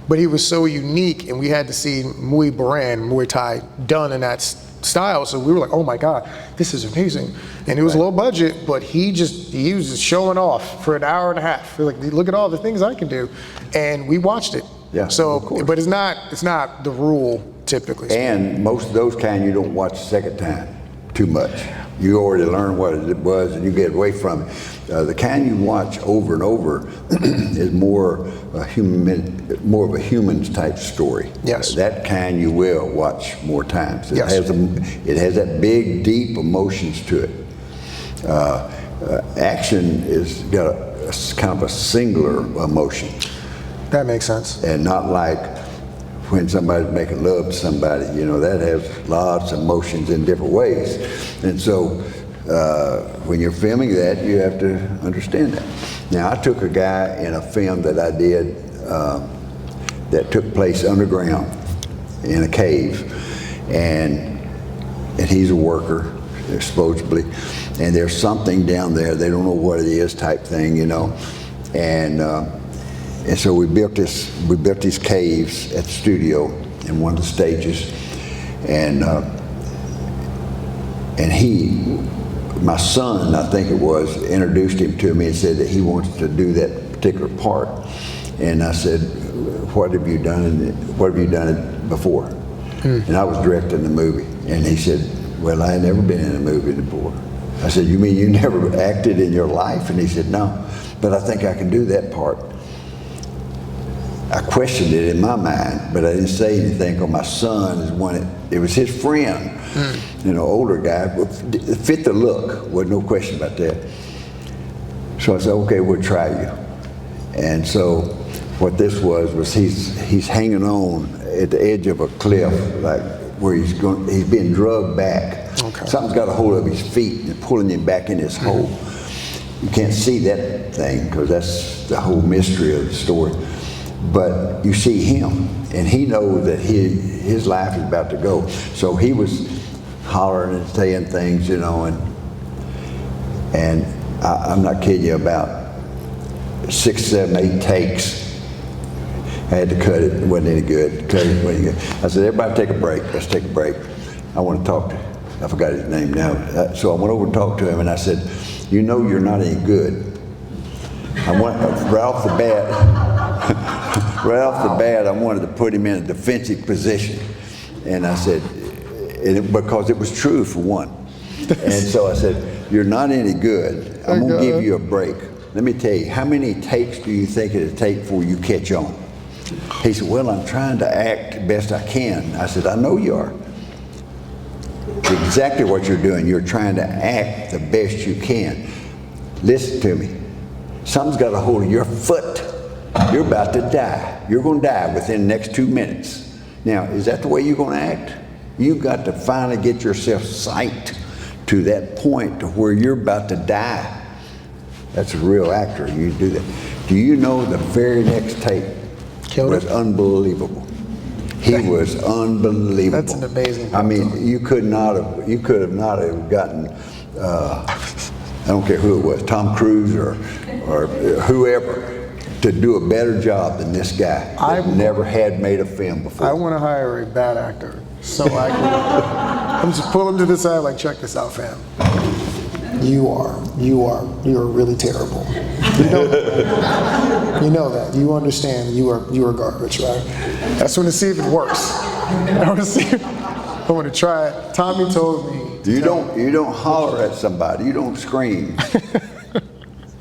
but he was so unique, and we had to see Muay Thai done in that style. So we were like, oh my God, this is amazing. And it was low budget, but he was just showing off for an hour and a half. We're like, look at all the things I can do, and we watched it. Yeah. So, but it's not the rule typically. And most of those kind you don't watch a second time too much. You already learned what it was, and you get away from it. The kind you watch over and over is more of a human's type story. Yes. That kind you will watch more times. It Yes. It has that big, deep emotions to it. Action is got a kind of a singular emotion, That makes sense. and not like when somebody's making love to somebody. You know, that has lots of emotions in different ways. And so when you're filming that, you have to understand that. Now, I took a guy in a film that I did that took place underground in a cave, and he's a worker, supposedly, and there's something down there, they don't know what it is type thing, you know. And so we built these caves at the studio in one of the stages, and my son, I think it was, introduced him to me and said that he wanted to do that particular part. And I said, what have you done before? And I was directing the movie. And he said, well, I had never been in a movie before. I said, you mean you never acted in your life? And he said, no, but I think I can do that part. I questioned it in my mind, but I didn't say anything because my son is it was his friend, you know, older guy, but fit the look, wasn't no question about that. So I said, okay, we'll try you. And so what this was he's hanging on at the edge of a cliff, like where he's being drugged back. Okay. Something's got a hold of his feet and pulling him back in his hole. You can't see that thing because that's the whole mystery of the story. But you see him, and he knows that his life is about to go. So he was hollering and saying things, you know, and I'm not kidding you, about 6, 7, 8 takes. I had to cut it. It wasn't any good. I said, everybody take a break. Let's take a break. I want to talk to him. I forgot his name now. So I went over and talked to him, and I said, you know you're not any good. Right off the bat, I wanted to put him in a defensive position. And I said, because it was true for one. And so I said, you're not any good. I'm going to give you a break. Let me tell you, how many takes do you think it'll take before you catch on? He said, well, I'm trying to act the best I can. I said, I know you are. Exactly what you're doing. You're trying to act the best you can. Listen to me. Something's got a hold of your foot. You're about to die. You're going to die within the next 2 minutes. Now, is that the way you're going to act? You've got to finally get yourself psyched to that point to where you're about to die. That's a real actor. You do that. Do you know the very next take was unbelievable? He was unbelievable. That's an amazing. I mean, you could not have gotten. I don't care who it was, Tom Cruise or whoever, to do a better job than this guy that never had made a film before. I want to hire a bad actor so I can. I'm just pull him to the side, like, check this out, fam. You are really terrible. You know that. You understand. You are garbage, right? I just want to see if it works. I want to see. I want to try it. Tommy told me. You don't holler at somebody. You don't scream.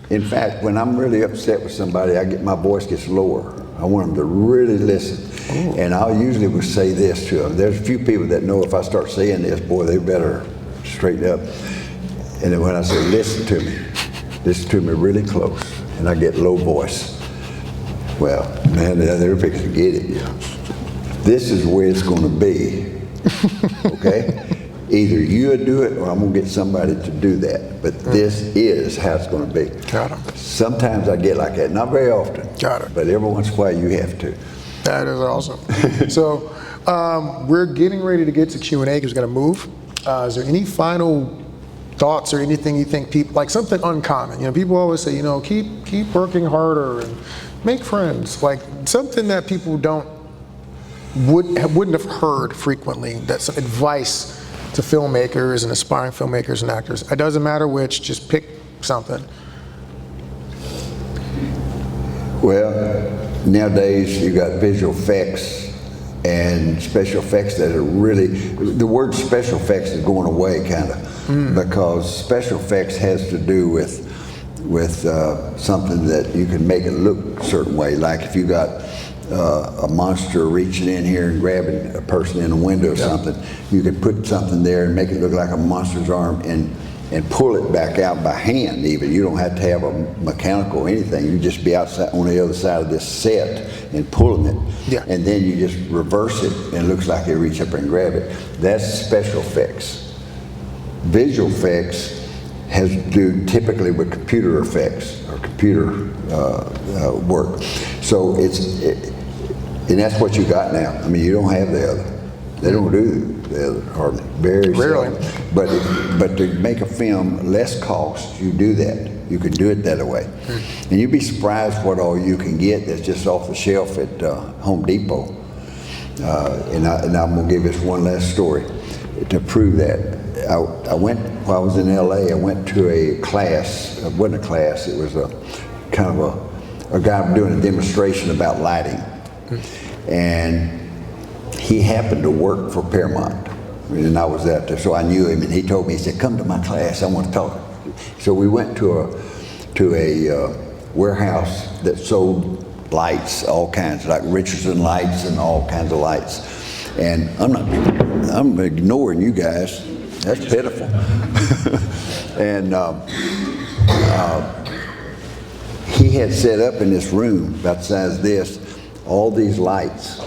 In fact, when I'm really upset with somebody, my voice gets lower. I want them to really listen. Ooh. And I usually would say this to them. There's a few people that know if I start saying this, boy, they better straighten up. And then when I say, listen to me really close, and I get low voice. Well, man, they're fixing to get it. This is where it's going to be, okay? either you do it or I'm gonna get somebody to do that. But this is how it's gonna be. Got it. Sometimes I get like that, not very often. Got it. But every once in a while you have to. That is awesome. So we're getting ready to get to Q&A because we're going to move. Is there any final thoughts or anything you think people, like something uncommon? You know, people always say, you know, keep working harder and make friends. Like something that people wouldn't have heard frequently. That's some advice to filmmakers and aspiring filmmakers and actors. It doesn't matter which, just pick something. Well, nowadays you got visual effects and special effects that are really, the word special effects is going away kind of, because special effects has to do with something that you can make it look a certain way. Like if you got a monster reaching in here and grabbing a person in a window or something, you could put something there and make it look like a monster's arm and pull it back out by hand even. You don't have to have a mechanical or anything. You just be outside on the other side of this set and pulling it. Yeah. And then you just reverse it and it looks like you reach up and grab it. That's special effects. Visual effects has to do typically with computer effects or computer work. So and that's what you got now. I mean, you don't have the other. They don't do the other hardly, very Rarely. seldom. But to make a film less cost, you do that. You can do it that way. And you'd be surprised what all you can get that's just off the shelf at Home Depot. And I'm gonna give this one last story to prove that. I went, while I was in LA, I went to a class, it wasn't a class, it was a kind of a guy doing a demonstration about lighting. And he happened to work for Paramount, and I was out there, so I knew him, and he told me, he said, come to my class, I want to talk. So we went to a warehouse that sold lights, all kinds, like Richardson lights and all kinds of lights. And I'm ignoring you guys, that's pitiful. And he had set up in this room, about the size of this, all these lights.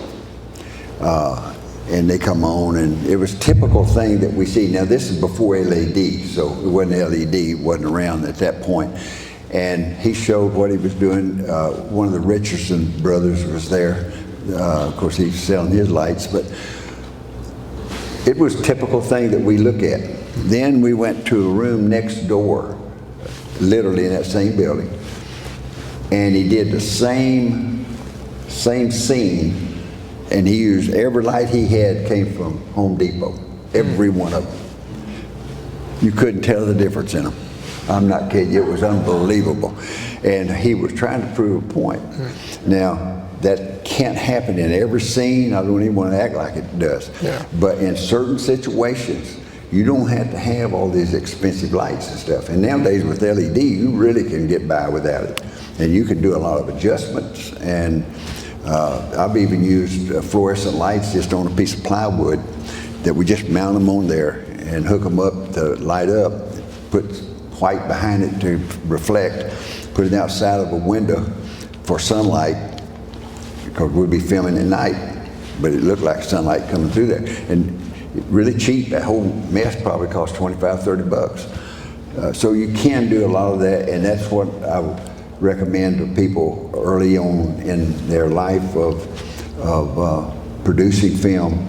And they come on, and it was a typical thing that we see. Now this is before LED, so it wasn't LED, it wasn't around at that point. And he showed what he was doing. One of the Richardson brothers was there. Of course, he's selling his lights, but it was a typical thing that we look at. Then we went to a room next door, literally in that same building, and he did the same scene. And he used every light he had came from Home Depot, every one of them. You couldn't tell the difference in them. I'm not kidding you, it was unbelievable. And he was trying to prove a point. Now, that can't happen in every scene. I don't even want to act like it does. Yeah. But in certain situations, you don't have to have all these expensive lights and stuff. And nowadays with LED, you really can get by without it. And you can do a lot of adjustments. And I've even used fluorescent lights just on a piece of plywood that we just mount them on there and hook them up to light up, put white behind it to reflect, put it outside of a window for sunlight, because we'd be filming at night, but it looked like sunlight coming through there. And really cheap, that whole mess probably cost 25, 30 bucks. So you can do a lot of that, and that's what I recommend to people early on in their life of producing film.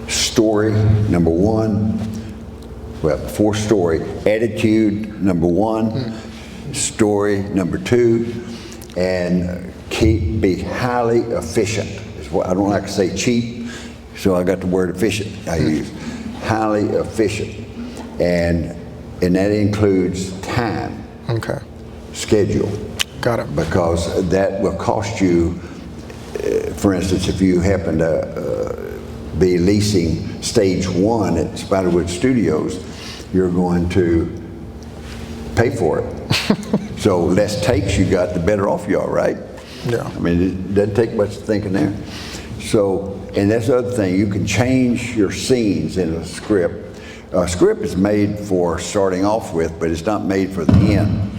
Story, number one. Well, before story, attitude, number one. Story, number two. And be highly efficient. Is what I don't like to say cheap, so I got the word efficient I use. Highly efficient. And that includes time. Okay. Schedule. Got it. Because that will cost you, for instance, if you happen to be leasing stage one at Spiderwood Studios, you're going to pay for it. So less takes you got, the better off you are, right? Yeah. I mean, it doesn't take much thinking there. So, and that's the other thing, you can change your scenes in a script. A script is made for starting off with, but it's not made for the end.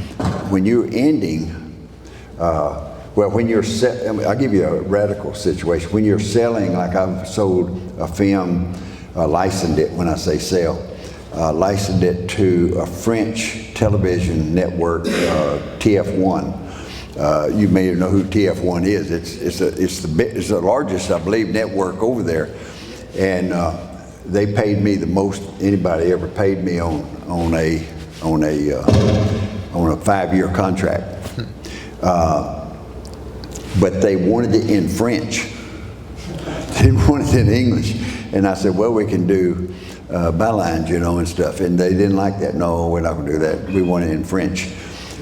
When you're ending, well, when you're I'll give you a radical situation. When you're selling, like I've sold a film licensed it, when I say sell, licensed it to a French television network, TF1. You may know who TF1 is. It's the largest, I believe, network over there, and they paid me the most anybody ever paid me on a 5-year contract. But they wanted it in French. They didn't want it in English. And I said, well, we can do bylines, you know, and stuff. And they didn't like that. No, we're not going to do that. We want it in French.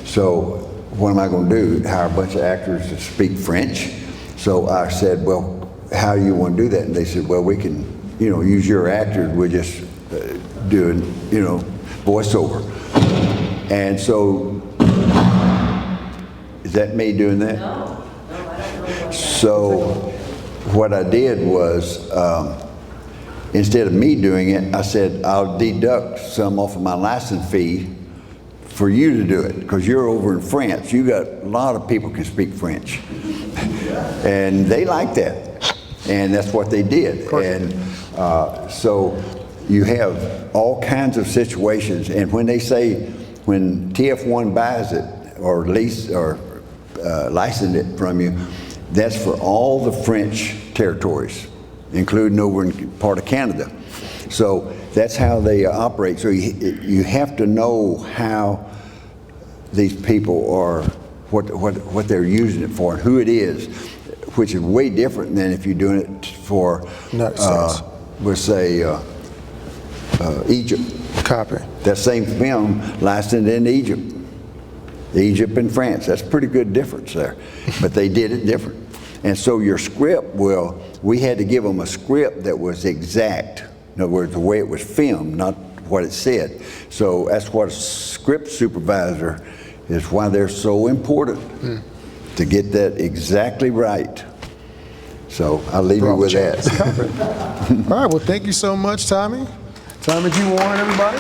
So what am I going to do? Hire a bunch of actors to speak French? So I said, well, how do you want to do that? And they said, well, we can, you know, use your actors. We're just doing, you know, voiceover. And so, is that me doing that? No, I don't know. So what I did was, instead of me doing it, I said, I'll deduct some off of my license fee for you to do it, because you're over in France. You got a lot of people can speak French. And they like that. And that's what they did. And so you have all kinds of situations. And when they say, when TF1 buys it or lease or license it from you, that's for all the French territories, including over in part of Canada. So that's how they operate. So you have to know how these people are, what they're using it for, and who it is, which is way different than if you're doing it for, we'll say, Egypt. Copy. That same film licensed in Egypt and France. That's a pretty good difference there. But they did it different. And so your script, well, we had to give them a script that was exact. In other words, the way it was filmed, not what it said. So that's what a script supervisor is, why they're so important, to get that exactly right. So I'll leave you with that. All right, well, thank you so much, Tommy. Tommy G. Warren, everybody.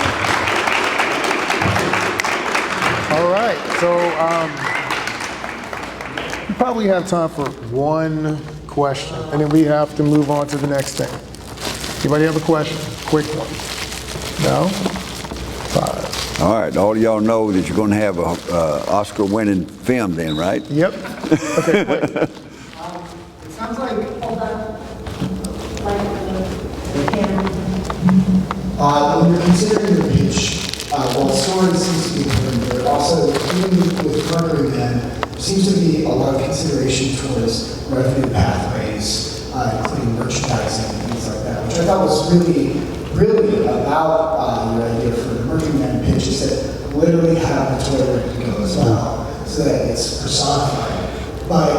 All right, so we probably have time for one question, and then we have to move on to the next thing. Anybody have a question? Quick one. No? 5. All right, all of y'all know that you're going to have a Oscar-winning film then, right? Yep. Okay, wait. It sounds like, hold on. When you're considering the pitch, while story seems to be important, but also even with Murdering Men, there seems to be a lot of consideration towards revenue pathways, including merchandising and things like that, which I thought was really about your idea for the Murdering Men pitch, is that literally have the toy ready to go as well, so that it's personified. But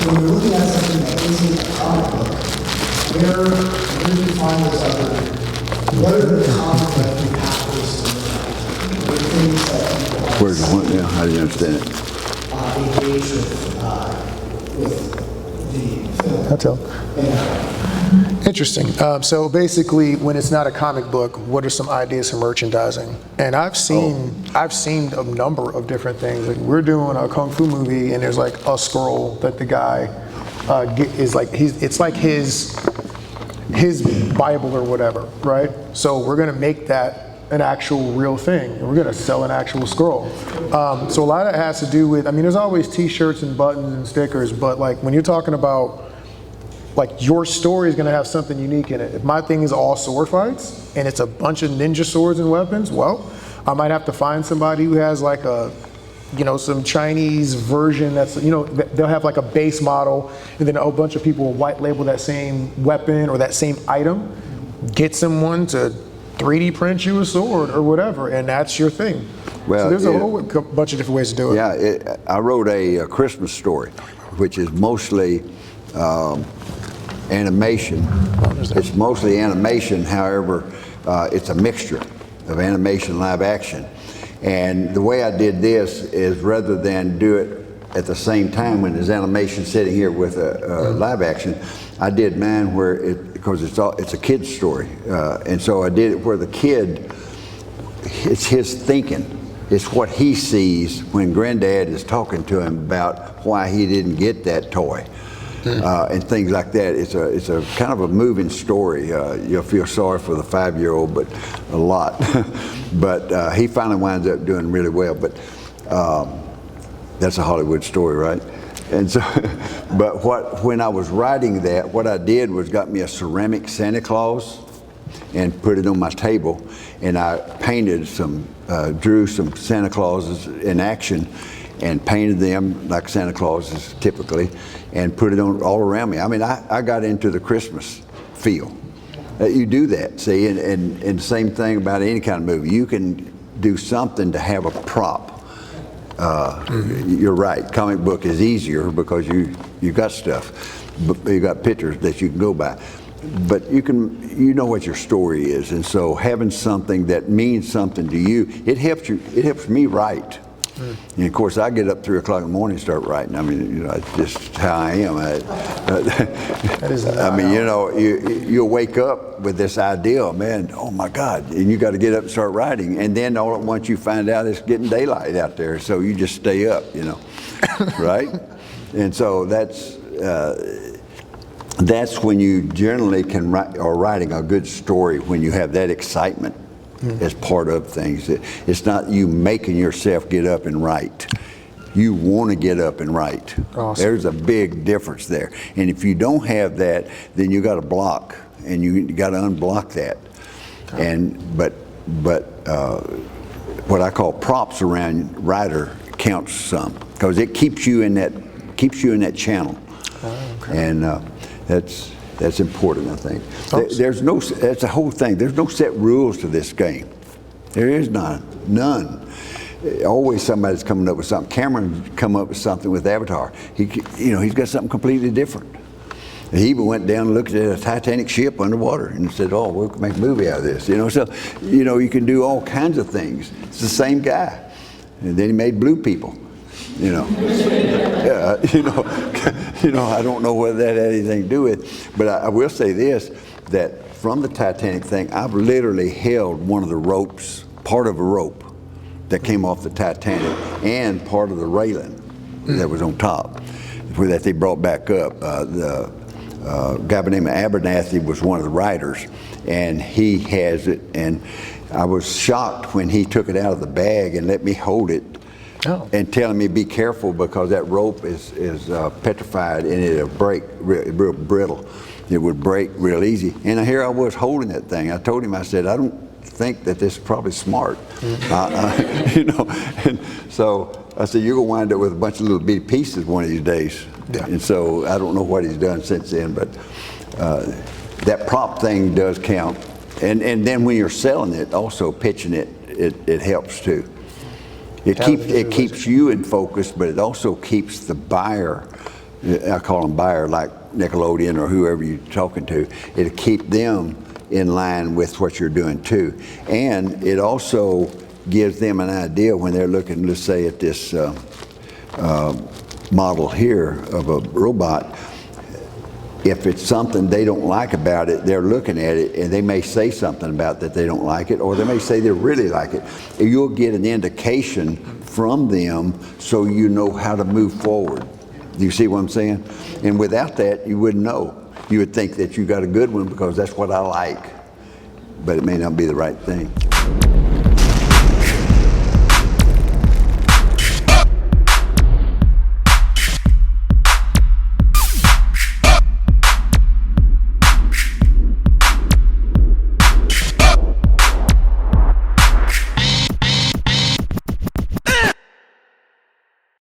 when you're looking at something that isn't a comic book, where do you find those other? What are the common revenue pathways to look at? What are things that people Where's the one? Yeah, how do you understand it? engage with the film? I'll tell. Yeah. Interesting. So basically, when it's not a comic book, what are some ideas for merchandising? And I've seen a number of different things. Like, we're doing a kung fu movie, and there's like a scroll that the guy is like, it's like his Bible or whatever, right? So we're gonna make that an actual real thing, and we're gonna sell an actual scroll. So a lot of it has to do with, I mean, there's always t-shirts and buttons and stickers, but like when you're talking about, like, your story is gonna have something unique in it. If my thing is all sword fights, and it's a bunch of ninja swords and weapons, well, I might have to find somebody who has like a, you know, some Chinese version that's, you know, they'll have like a base model, and then a whole bunch of people will white label that same weapon or that same item, get someone to 3D print you a sword or whatever, and that's your thing. Well, so there's a whole bunch of different ways to do it. Yeah, I wrote a Christmas story, which is mostly animation. It's mostly animation, however, it's a mixture of animation and live action. And the way I did this is, rather than do it at the same time when there's animation sitting here with a live action, I did mine where because it's a kid's story. And so I did it where the kid, it's his thinking. It's what he sees when Granddad is talking to him about why he didn't get that toy. and things like that. It's a kind of a moving story. You'll feel sorry for the 5-year-old, but a lot. But he finally winds up doing really well. But that's a Hollywood story, right? And so, but when I was writing that, what I did was got me a ceramic Santa Claus and put it on my table, and I painted drew some Santa Clauses in action, and painted them like Santa Clauses typically, and put it on all around me. I mean, I got into the Christmas feel. You do that, see, and the same thing about any kind of movie. You can do something to have a prop. You're right. Comic book is easier because you got stuff, you got pictures that you can go by. But you know what your story is, and so having something that means something to you, it helps you. It helps me write. And of course, I get up 3 o'clock in the morning and start writing. I mean, it's just how I am. I mean, you'll wake up with this idea, man, oh my God, and you got to get up and start writing. And then all at once you find out it's getting daylight out there, so you just stay up, right? And so that's when you generally can write, or writing a good story, when you have that excitement as part of things. It's not you making yourself get up and write. You want to get up and write. Awesome. There's a big difference there. And if you don't have that, then you got to block, and you got to unblock that. But what I call props around writer counts some, because it keeps you in that channel. Oh, okay. And that's important, I think. That's the whole thing. There's no set rules to this game. There is none. Always somebody's coming up with something. Cameron come up with something with Avatar. He's got something completely different. He even went down and looked at a Titanic ship underwater and said, "Oh, we'll make a movie out of this." So you can do all kinds of things. It's the same guy, and then he made Blue People. I don't know whether that had anything to do with, but I will say this, that from the Titanic thing, I've literally held one of the ropes, part of a rope that came off the Titanic, and part of the railing that was on top, that they brought back up. The guy by the name of Abernathy was one of the writers, and he has it, and I was shocked when he took it out of the bag and let me hold it. Oh. And telling me be careful because that rope is petrified and it'll break real brittle. It would break real easy. And here I was holding that thing. I told him, I said, I don't think that this is probably smart. And so I said, you're gonna wind up with a bunch of little bitty pieces one of these days. Yeah. And so I don't know what he's done since then, but that prop thing does count. And then when you're selling it, also pitching it helps too. It keeps you in focus, but it also keeps the buyer, I call them buyer, like Nickelodeon or whoever you're talking to, it'll keep them in line with what you're doing too. And it also gives them an idea when they're looking, let's say, at this model here of a robot. If it's something they don't like about it, they're looking at it and they may say something about that they don't like it, or they may say they really like it. You'll get an indication from them so you know how to move forward. Do you see what I'm saying? And without that, you wouldn't know. You would think that you got a good one because that's what I like, but it may not be the right thing.